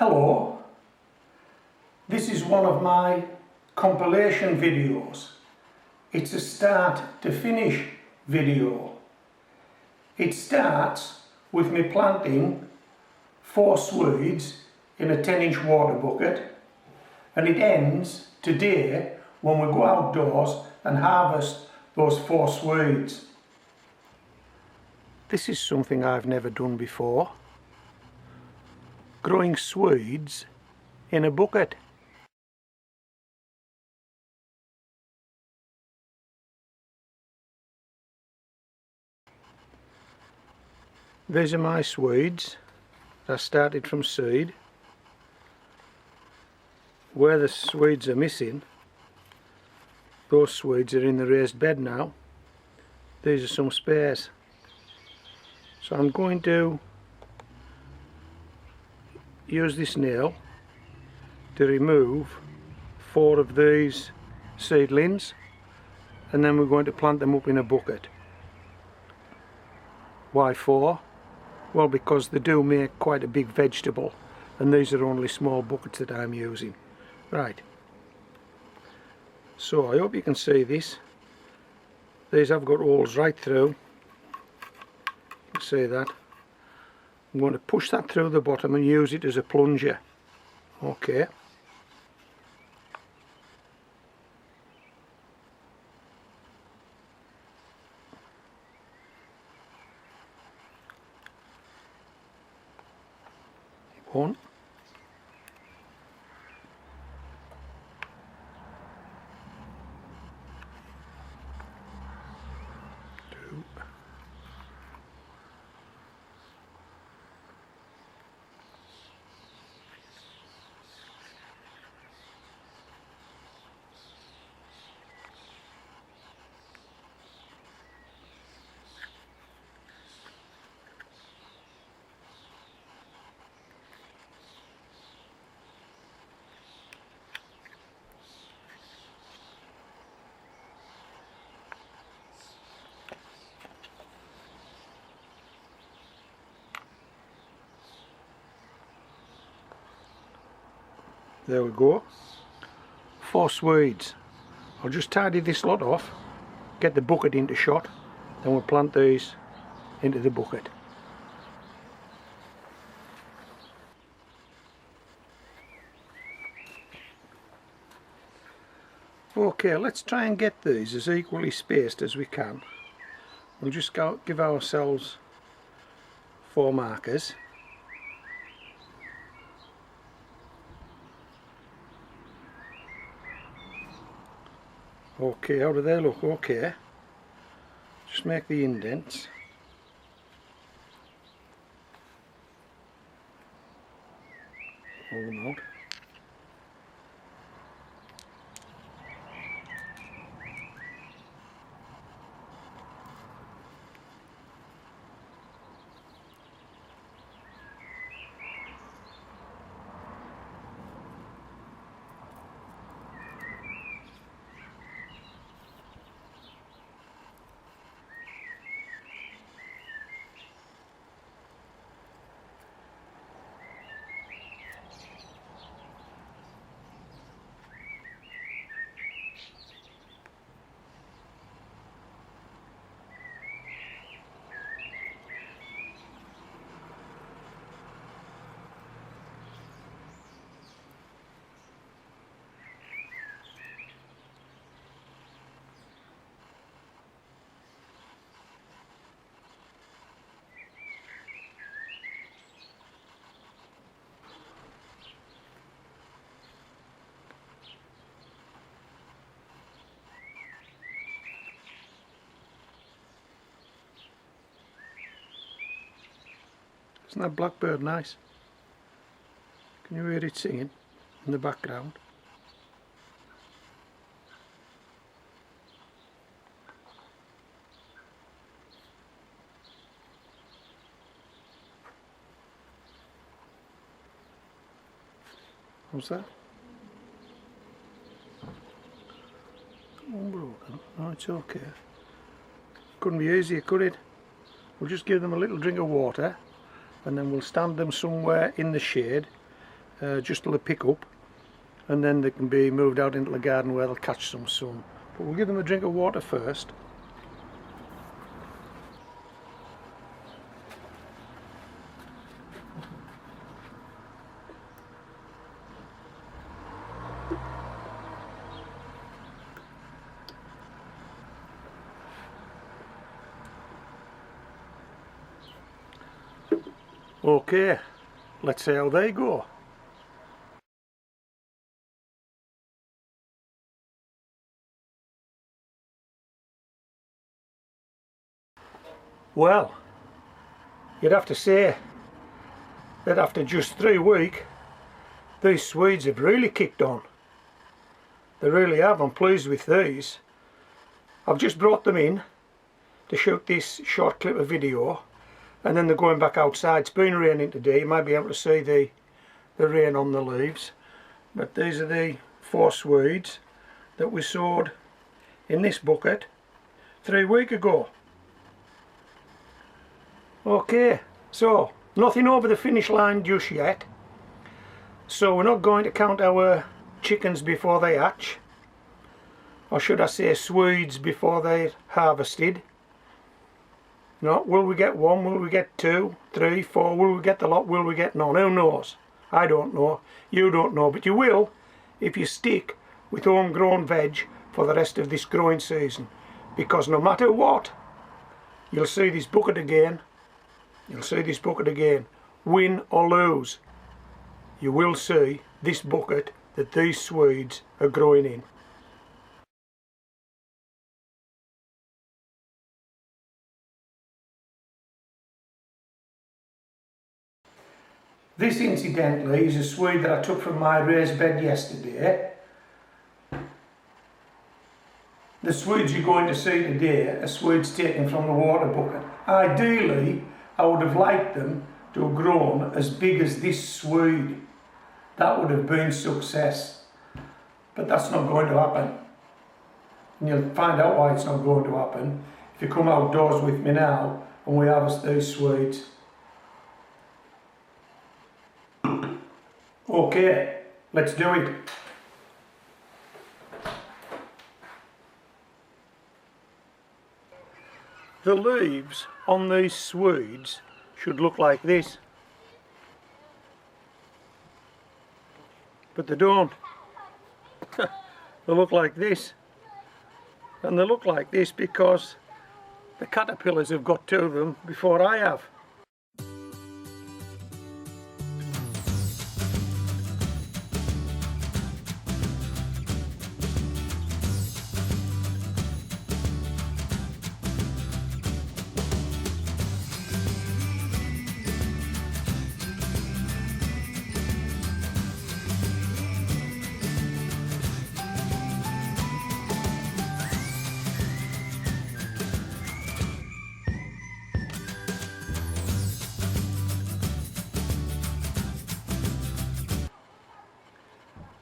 Hello, this is one of my compilation videos. It's a start to finish video. It starts with me planting 4 Swedes in a 10-inch water bucket, and it ends today when we go outdoors and harvest those 4 Swedes. This is something I've never done before. Growing Swedes in a bucket. These are my Swedes. I started from seed. Where the Swedes are missing, those Swedes are in the raised bed now. These are some spares. So I'm going to use this nail to remove 4 of these seedlings, and then we're going to plant them up in a bucket. Why 4? Well, because they do make quite a big vegetable, and these are only small buckets that I'm using. Right, so I hope you can see this. These have got holes right through. You can see that. I'm going to push that through the bottom and use it as a plunger. Okay. One. 2. There we go. 4 Swedes. I'll just tidy this lot off, get the bucket into shot, then we'll plant these into the bucket. Okay, let's try and get these as equally spaced as we can. We'll just give ourselves 4 markers. Okay, how do they look? Okay. Just make the indents. Pull them out. Isn't that blackbird nice? Can you hear it singing in the background? What's that? Unbroken. No, it's okay. Couldn't be easier, could it? We'll just give them a little drink of water, and then we'll stand them somewhere in the shade just till they pick up, and then they can be moved out into the garden where they'll catch some sun. But we'll give them a drink of water first. Okay, let's see how they go. Well, you'd have to say that after just 3 weeks, these Swedes have really kicked on. They really have. I'm pleased with these. I've just brought them in to shoot this short clip of video, and then they're going back outside. It's been raining today. You might be able to see the rain on the leaves. But these are the 4 Swedes that we sowed in this bucket 3 weeks ago. Okay, so nothing over the finish line just yet. So we're not going to count our chickens before they hatch. Or should I say Swedes before they're harvested. No, will we get 1, will we get 2, 3, 4, will we get the lot, will we get none? Who knows? I don't know, you don't know, but you will if you stick with homegrown veg for the rest of this growing season. Because no matter what, you'll see this bucket again, win or lose. You will see this bucket that these Swedes are growing in. This, incidentally, is a Swede that I took from my raised bed yesterday. The Swedes you're going to see today are Swedes taken from the water bucket. Ideally, I would have liked them to have grown as big as this Swede. That would have been success. But that's not going to happen. And you'll find out why it's not going to happen if you come outdoors with me now and we harvest these Swedes. Okay, let's do it. The leaves on these Swedes should look like this, but they don't. They look like this, and they look like this because the caterpillars have got to them before I have.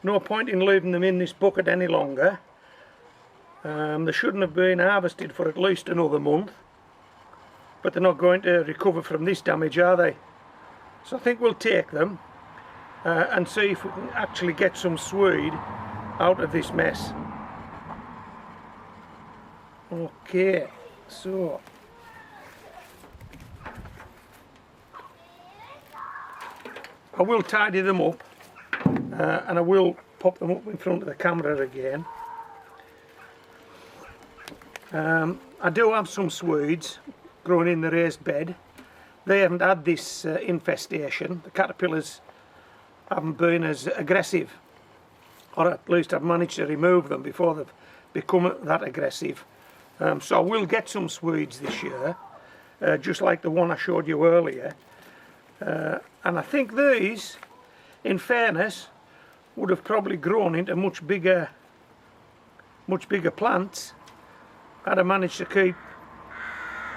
No point in leaving them in this bucket any longer. They shouldn't have been harvested for at least another month, but they're not going to recover from this damage, are they? So I think we'll take them and see if we can actually get some Swede out of this mess. Okay, so I will tidy them up. And I will pop them up in front of the camera again. I do have some Swedes growing in the raised bed. They haven't had this infestation. The caterpillars haven't been as aggressive, or at least I've managed to remove them before they've become that aggressive. So I will get some Swedes this year, just like the one I showed you earlier. And I think these, in fairness, would have probably grown into much bigger plants had I managed to keep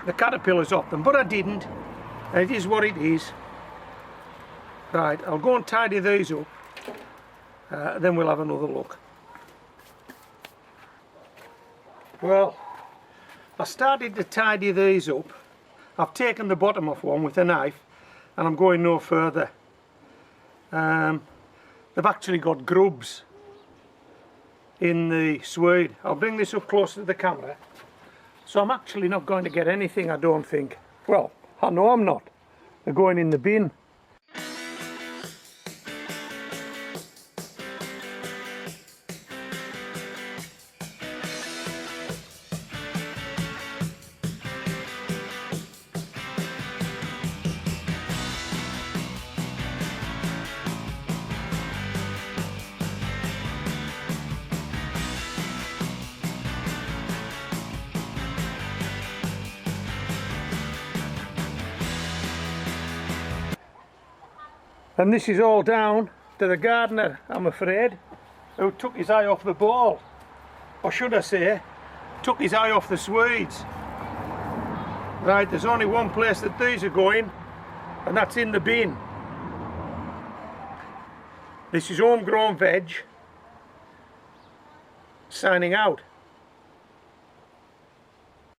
the caterpillars off them, but I didn't. It is what it is. Right, I'll go and tidy these up, then we'll have another look. Well, I started to tidy these up. I've taken the bottom off one with a knife and I'm going no further. they've actually got grubs in the swede. I'll bring this up close to the camera. So I'm actually not going to get anything, I don't think. Well, I know I'm not. They're going in the bin. And this is all down to the gardener, I'm afraid, who took his eye off the ball. Or should I say, took his eye off the Swedes. Right, there's only one place that these are going, and that's in the bin. This is homegrown veg. Signing out.